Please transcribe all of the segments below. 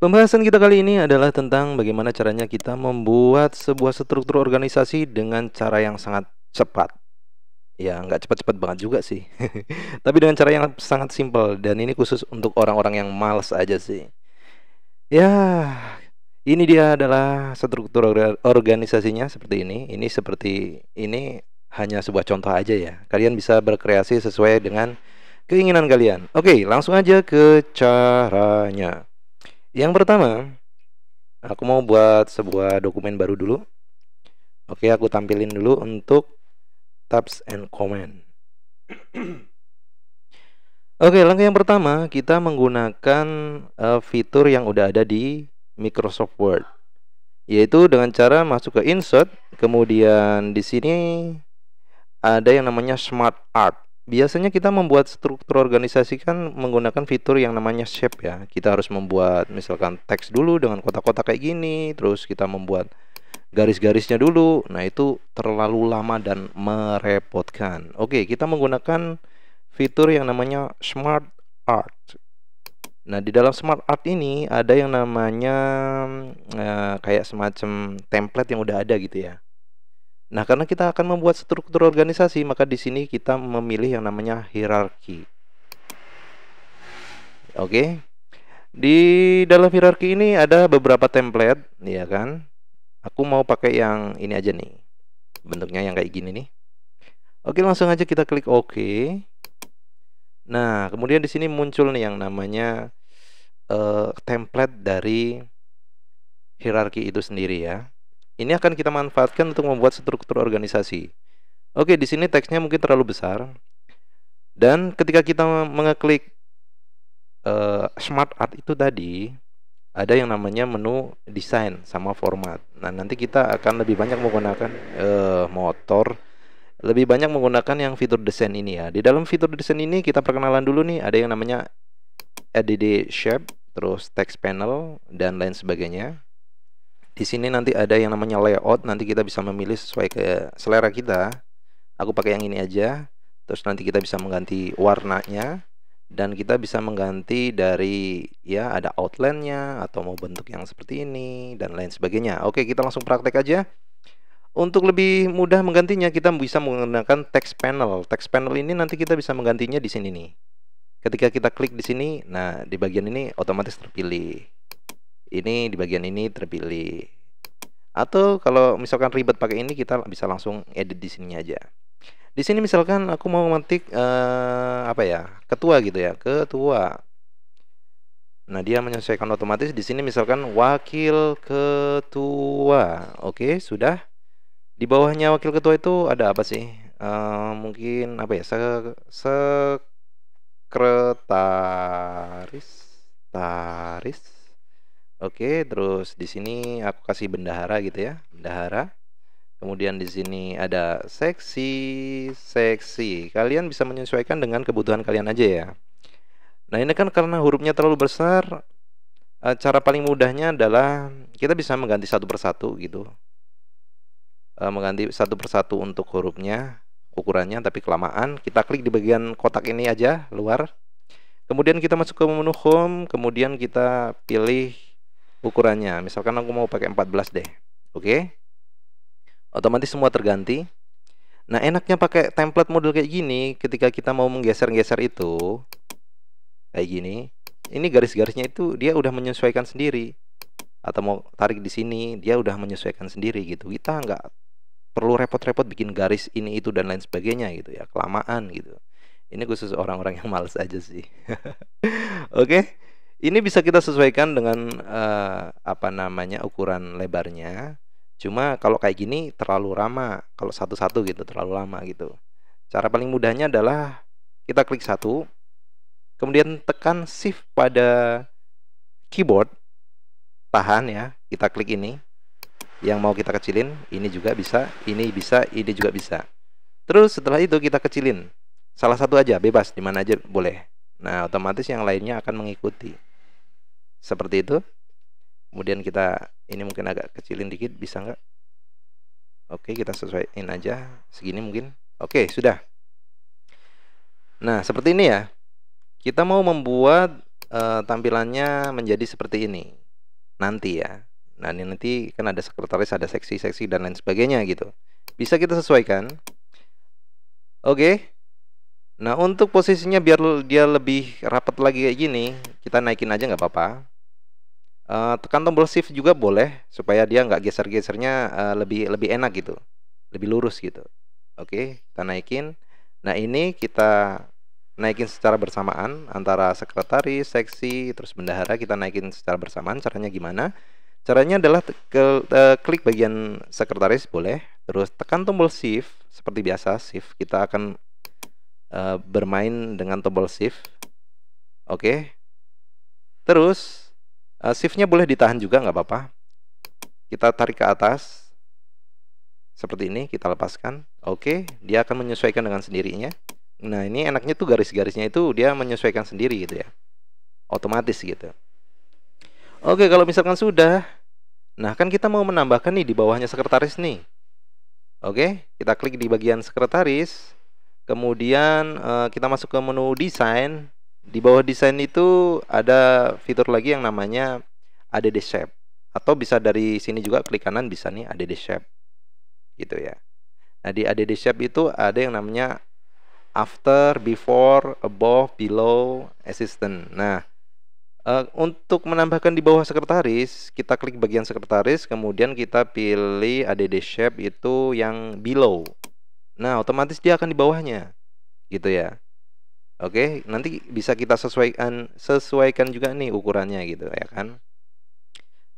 Pembahasan kita kali ini adalah tentang bagaimana caranya kita membuat sebuah struktur organisasi dengan cara yang sangat cepat. Ya, nggak cepat-cepat banget juga sih. Tapi dengan cara yang sangat simpel dan ini khusus untuk orang-orang yang malas aja sih. Ya, ini dia adalah struktur organisasinya seperti ini. Ini seperti ini hanya sebuah contoh aja ya. Kalian bisa berkreasi sesuai dengan keinginan kalian. Oke, langsung aja ke caranya. Yang pertama, aku mau buat sebuah dokumen baru dulu. Oke, aku tampilin dulu untuk tabs and comment. Oke, langkah yang pertama kita menggunakan fitur yang udah ada di Microsoft Word, yaitu dengan cara masuk ke Insert, kemudian di sini ada yang namanya Smart Art. Biasanya kita membuat struktur organisasi kan menggunakan fitur yang namanya shape ya. Kita harus membuat misalkan teks dulu dengan kotak-kotak kayak gini, terus kita membuat garis-garisnya dulu. Nah, itu terlalu lama dan merepotkan. Oke, kita menggunakan fitur yang namanya Smart Art. Nah, di dalam Smart Art ini ada yang namanya kayak semacam template yang udah ada gitu ya. Nah, karena kita akan membuat struktur organisasi, maka di sini kita memilih yang namanya hierarki. Oke. Di dalam hierarki ini ada beberapa template, ya kan? Aku mau pakai yang ini aja nih. Bentuknya yang kayak gini nih. Oke, langsung aja kita klik OK. Nah, kemudian di sini muncul nih yang namanya template dari hierarki itu sendiri ya. Ini akan kita manfaatkan untuk membuat struktur organisasi. Oke, di sini teksnya mungkin terlalu besar. Dan ketika kita mengeklik Smart Art itu tadi, ada yang namanya menu desain sama format. Nah, nanti kita akan lebih banyak menggunakan lebih banyak menggunakan yang fitur desain ini ya. Di dalam fitur desain ini kita perkenalan dulu nih, ada yang namanya edit shape, terus text panel dan lain sebagainya. Di sini nanti ada yang namanya layout, nanti kita bisa memilih sesuai ke selera kita. Aku pakai yang ini aja. Terus nanti kita bisa mengganti warnanya dan kita bisa mengganti dari ya ada outline-nya atau mau bentuk yang seperti ini dan lain sebagainya. Oke, kita langsung praktek aja. Untuk lebih mudah menggantinya kita bisa menggunakan text panel. Text panel ini nanti kita bisa menggantinya di sini nih. Ketika kita klik di sini, nah di bagian ini otomatis terpilih. Ini di bagian ini terpilih. Atau kalau misalkan ribet pakai ini, kita bisa langsung edit di sini aja. Di sini misalkan aku mau mengetik apa ya, ketua gitu ya, ketua. Nah, dia menyesuaikan otomatis. Di sini misalkan wakil ketua. Oke, sudah. Di bawahnya wakil ketua itu ada apa sih? Mungkin apa ya? Sekretaris, taris. Oke, terus di sini aku kasih bendahara gitu ya, bendahara. Kemudian di sini ada seksi. Kalian bisa menyesuaikan dengan kebutuhan kalian aja ya. Nah, ini kan karena hurufnya terlalu besar, cara paling mudahnya adalah kita bisa mengganti satu persatu gitu. Mengganti satu persatu untuk hurufnya, ukurannya, tapi kelamaan. Kita klik di bagian kotak ini aja, luar. Kemudian kita masuk ke menu home, kemudian kita pilih ukurannya. Misalkan aku mau pakai 14 deh. Oke. Otomatis semua terganti. Nah, enaknya pakai template model kayak gini, ketika kita mau menggeser-geser itu kayak gini. Ini garis-garisnya itu dia udah menyesuaikan sendiri. Atau mau tarik di sini, dia udah menyesuaikan sendiri gitu. Kita nggak perlu repot-repot bikin garis ini itu dan lain sebagainya gitu ya, kelamaan gitu. Ini khusus orang-orang yang males aja sih. Oke. Ini bisa kita sesuaikan dengan apa namanya, ukuran lebarnya. Cuma kalau kayak gini terlalu lama, kalau satu-satu gitu terlalu lama gitu. Cara paling mudahnya adalah kita klik satu, kemudian tekan shift pada keyboard, tahan ya, kita klik ini. Yang mau kita kecilin, ini juga bisa, ini juga bisa. Terus setelah itu kita kecilin. Salah satu aja, bebas, dimana aja boleh. Nah, otomatis yang lainnya akan mengikuti. Seperti itu. Kemudian kita, ini mungkin agak kecilin dikit, bisa nggak? Oke, kita sesuaiin aja, segini mungkin. Oke, sudah. Nah, seperti ini ya. Kita mau membuat tampilannya menjadi seperti ini. nanti ya. Nah, ini nanti kan ada sekretaris, ada seksi-seksi dan lain sebagainya gitu. Bisa kita sesuaikan. Oke. Nah, untuk posisinya biar dia lebih rapat lagi kayak gini, kita naikin aja nggak apa-apa. Tekan tombol shift juga boleh supaya dia nggak geser-gesernya lebih enak gitu, lebih lurus gitu. Oke, kita naikin. Nah, ini kita naikin secara bersamaan antara sekretaris, seksi, terus bendahara kita naikin secara bersamaan. Caranya gimana? Caranya adalah klik bagian sekretaris boleh, terus tekan tombol shift seperti biasa. Shift kita akan bermain dengan tombol shift. Oke. Terus shift-nya boleh ditahan juga nggak apa-apa. Kita tarik ke atas seperti ini, kita lepaskan. Oke, dia akan menyesuaikan dengan sendirinya. Nah, ini enaknya tuh garis-garisnya itu dia menyesuaikan sendiri gitu ya, otomatis gitu. Oke, kalau misalkan sudah, nah kan kita mau menambahkan nih di bawahnya sekretaris nih. Oke, kita klik di bagian sekretaris, kemudian kita masuk ke menu desain. Di bawah desain itu ada fitur lagi yang namanya add shape, atau bisa dari sini juga klik kanan bisa nih add shape gitu ya. Nah, di add shape itu ada yang namanya after, before, above, below, assistant. Nah, untuk menambahkan di bawah sekretaris, kita klik bagian sekretaris, kemudian kita pilih add shape itu yang below. Nah, otomatis dia akan di bawahnya gitu ya. Oke, nanti bisa kita sesuaikan juga nih ukurannya gitu ya kan.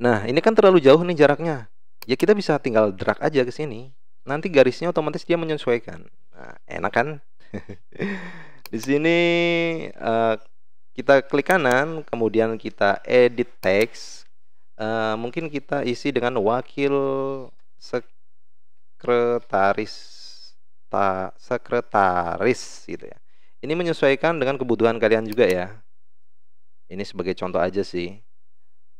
Nah, ini kan terlalu jauh nih jaraknya. Ya kita bisa tinggal drag aja ke sini. Nanti garisnya otomatis dia menyesuaikan. Nah, enak kan? Di sini kita klik kanan, kemudian kita edit text. Mungkin kita isi dengan wakil sekretaris gitu ya. Ini menyesuaikan dengan kebutuhan kalian juga ya. Ini sebagai contoh aja sih.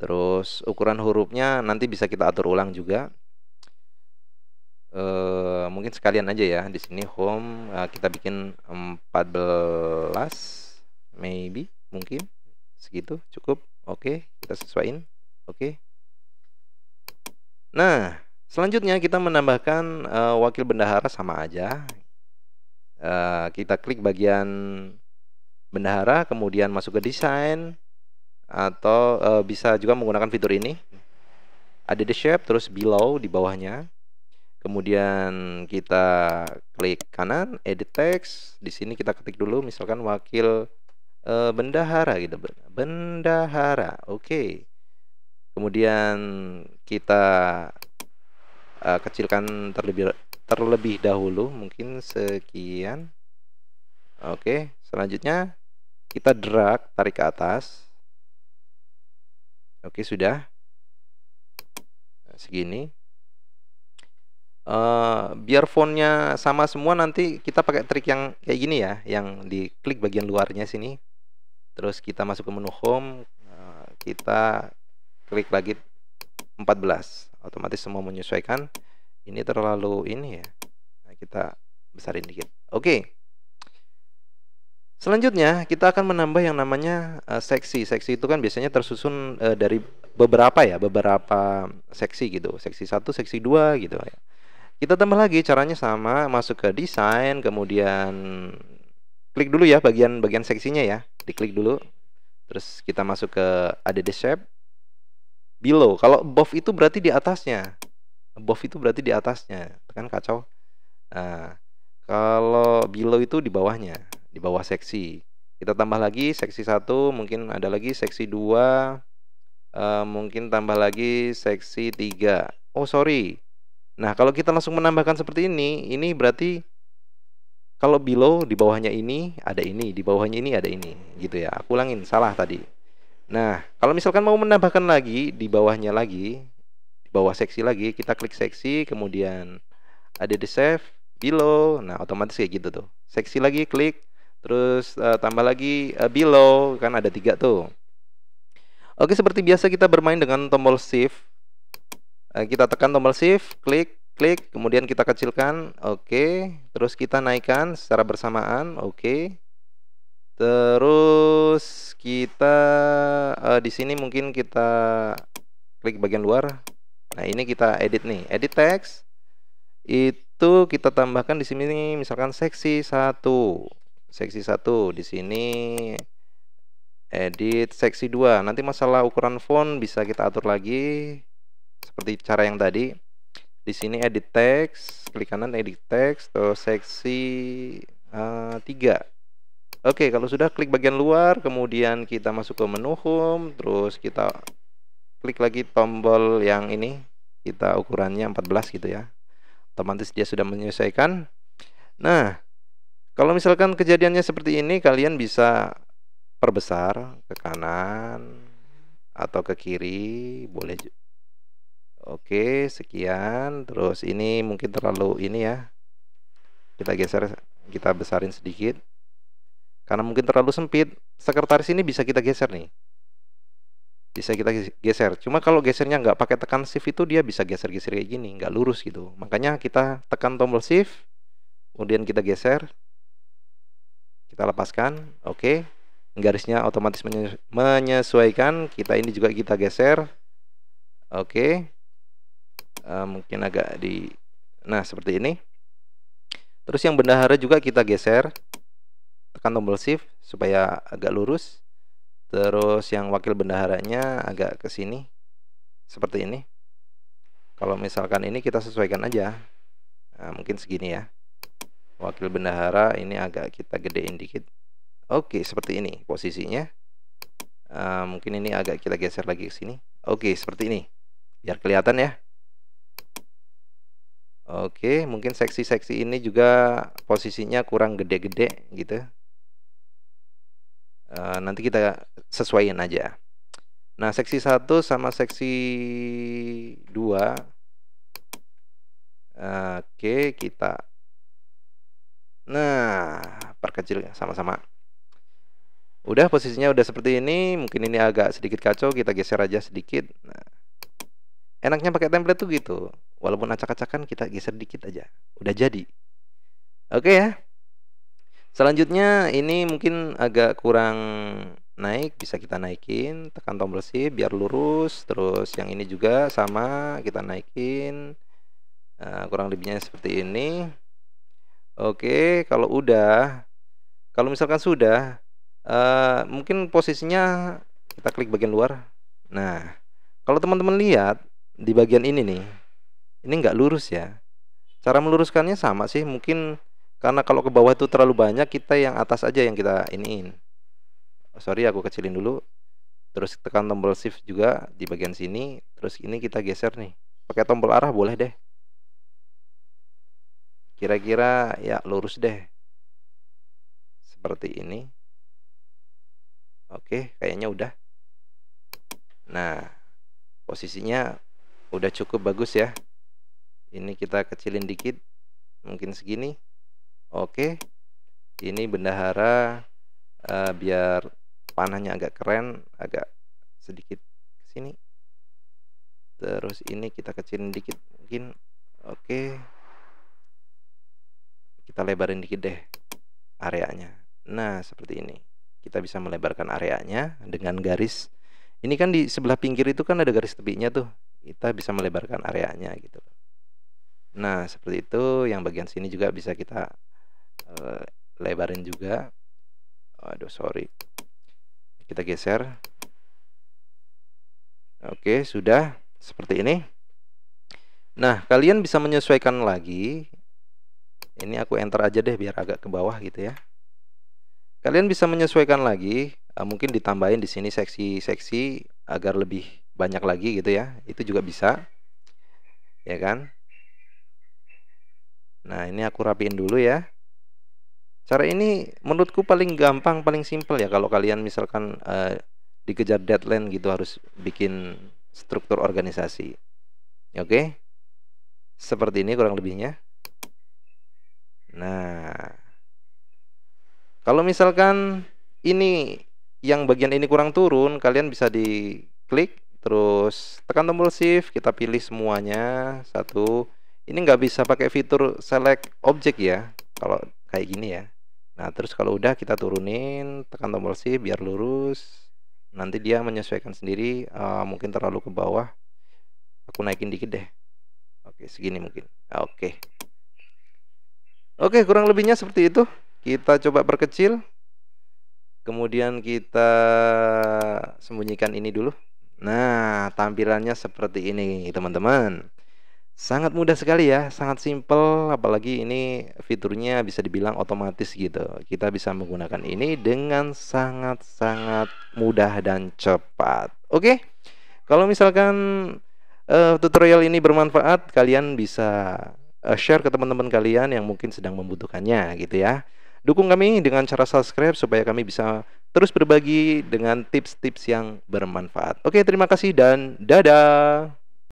Terus ukuran hurufnya nanti bisa kita atur ulang juga. Mungkin sekalian aja ya. Di sini home kita bikin 14 maybe, mungkin segitu cukup. Oke, kita sesuaiin. Oke. Nah, selanjutnya kita menambahkan wakil bendahara sama aja. Kita klik bagian bendahara, kemudian masuk ke desain, atau bisa juga menggunakan fitur ini, ada the shape, terus below di bawahnya. Kemudian kita klik kanan, edit text. Di sini kita ketik dulu, misalkan wakil bendahara gitu, bendahara. Oke. Kemudian kita kecilkan terlebih dahulu, mungkin sekian. Oke, selanjutnya kita drag, tarik ke atas. Oke, sudah segini. Biar fontnya sama semua, nanti kita pakai trik yang kayak gini ya, yang diklik bagian luarnya sini. Terus kita masuk ke menu home, kita klik lagi 14, otomatis semua menyesuaikan. Ini terlalu ini ya, nah, kita besarin dikit. Oke. Selanjutnya kita akan menambah yang namanya seksi. Seksi itu kan biasanya tersusun dari beberapa seksi gitu. Seksi 1, seksi 2 gitu ya. Kita tambah lagi, caranya sama, masuk ke desain, kemudian klik dulu ya bagian seksinya ya. Diklik dulu. Terus kita masuk ke add shape. Below. Kalau above itu berarti di atasnya. Above itu berarti di atasnya. Kan kacau. Nah, kalau below itu di bawahnya, di bawah seksi. Kita tambah lagi seksi 1, mungkin ada lagi seksi 2, mungkin tambah lagi seksi 3. Oh, sorry. Nah, kalau kita langsung menambahkan seperti ini berarti kalau below di bawahnya ini ada ini, di bawahnya ini ada ini, gitu ya. Aku ulangin, salah tadi. Nah, kalau misalkan mau menambahkan lagi di bawahnya lagi, di bawah seksi lagi, kita klik seksi, kemudian ada di save below. Nah, otomatis kayak gitu tuh. Seksi lagi klik, terus tambah lagi below, kan ada 3 tuh. Oke, seperti biasa kita bermain dengan tombol shift. Kita tekan tombol shift, klik, kemudian kita kecilkan, oke. Terus kita naikkan secara bersamaan, oke. Terus kita di sini mungkin kita klik bagian luar. Nah, ini kita edit nih, edit text. Itu kita tambahkan di sini misalkan seksi 1. Seksi 1 di sini edit seksi 2. Nanti masalah ukuran font bisa kita atur lagi seperti cara yang tadi. Di sini edit text, klik kanan edit text, terus seksi 3. Oke, kalau sudah klik bagian luar, kemudian kita masuk ke menu home, terus kita klik lagi tombol yang ini, kita ukurannya 14 gitu ya. Otomatis dia sudah menyesuaikan. Nah, kalau misalkan kejadiannya seperti ini, kalian bisa perbesar ke kanan atau ke kiri, boleh. Oke, sekian. Terus ini mungkin terlalu ini ya. Kita geser, kita besarin sedikit. Karena mungkin terlalu sempit, sekretaris ini bisa kita geser nih. Bisa kita geser. Cuma kalau gesernya nggak pakai tekan shift itu dia bisa geser-geser kayak gini, nggak lurus gitu. Makanya kita tekan tombol shift, kemudian kita geser. Kita lepaskan, oke. Garisnya otomatis menyesuaikan. Kita ini juga kita geser. Oke. Mungkin agak di... Nah, seperti ini. Terus yang bendahara juga kita geser. Tekan tombol shift supaya agak lurus. Terus yang wakil bendaharanya agak ke sini seperti ini. Kalau misalkan ini kita sesuaikan aja. Nah, mungkin segini ya. Wakil bendahara ini agak kita gedein dikit. Oke, seperti ini posisinya. Mungkin ini agak kita geser lagi ke sini. Oke, seperti ini. Biar kelihatan ya. Oke, mungkin seksi-seksi ini juga posisinya kurang gede-gede gitu. Nanti kita sesuaiin aja. Nah, seksi 1 sama seksi 2. Oke, kita perkecil sama-sama. Udah posisinya udah seperti ini. Mungkin ini agak sedikit kacau, kita geser aja sedikit. Nah, enaknya pakai template tuh gitu. Walaupun acak-acakan kita geser dikit aja. Udah jadi. Oke ya. Selanjutnya ini mungkin agak kurang naik, bisa kita naikin, tekan tombol shift biar lurus. Terus yang ini juga sama, kita naikin. Kurang lebihnya seperti ini. Oke, kalau misalkan sudah, mungkin posisinya kita klik bagian luar. Nah, kalau teman-teman lihat di bagian ini nih, ini nggak lurus ya. Cara meluruskannya sama sih, mungkin karena kalau ke bawah itu terlalu banyak, kita yang atas aja yang kita iniin. Sorry, aku kecilin dulu. Terus tekan tombol shift juga di bagian sini. Terus ini kita geser nih. Pakai tombol arah boleh deh. Kira-kira ya lurus deh. Seperti ini. Oke, kayaknya udah. Nah, posisinya udah cukup bagus ya. Ini kita kecilin dikit. Mungkin segini. Oke, ini bendahara biar panahnya agak keren, agak sedikit ke sini. Terus ini kita kecilin dikit mungkin. Oke, kita lebarin dikit deh areanya. Nah, seperti ini. Kita bisa melebarkan areanya dengan garis. Ini kan di sebelah pinggir itu kan ada garis tepinya tuh. Kita bisa melebarkan areanya gitu. Nah, seperti itu. Yang bagian sini juga bisa kita lebarin juga. Aduh, sorry. Kita geser. Oke, sudah seperti ini. Nah, kalian bisa menyesuaikan lagi. Ini aku enter aja deh biar agak ke bawah gitu ya. Kalian bisa menyesuaikan lagi, mungkin ditambahin di sini seksi-seksi agar lebih banyak lagi gitu ya. Itu juga bisa. Ya kan? Nah, ini aku rapiin dulu ya. Cara ini menurutku paling gampang, paling simpel ya kalau kalian misalkan dikejar deadline gitu harus bikin struktur organisasi. Oke? Seperti ini kurang lebihnya. Nah, kalau misalkan ini yang bagian ini kurang turun, kalian bisa diklik terus tekan tombol shift, kita pilih semuanya satu. Ini nggak bisa pakai fitur select object ya kalau kayak gini ya. Nah, terus kalau udah kita turunin, tekan tombol shift biar lurus. Nanti dia menyesuaikan sendiri, mungkin terlalu ke bawah. Aku naikin dikit deh. Oke, segini mungkin. Oke. Oke, kurang lebihnya seperti itu. Kita coba perkecil. Kemudian kita sembunyikan ini dulu. Nah, tampilannya seperti ini, teman-teman. Sangat mudah sekali ya, sangat simple, apalagi ini fiturnya bisa dibilang otomatis gitu. Kita bisa menggunakan ini dengan sangat-sangat mudah dan cepat. Oke, kalau misalkan tutorial ini bermanfaat, kalian bisa share ke teman-teman kalian yang mungkin sedang membutuhkannya gitu ya. Dukung kami dengan cara subscribe supaya kami bisa terus berbagi dengan tips-tips yang bermanfaat. Oke, terima kasih dan dadah.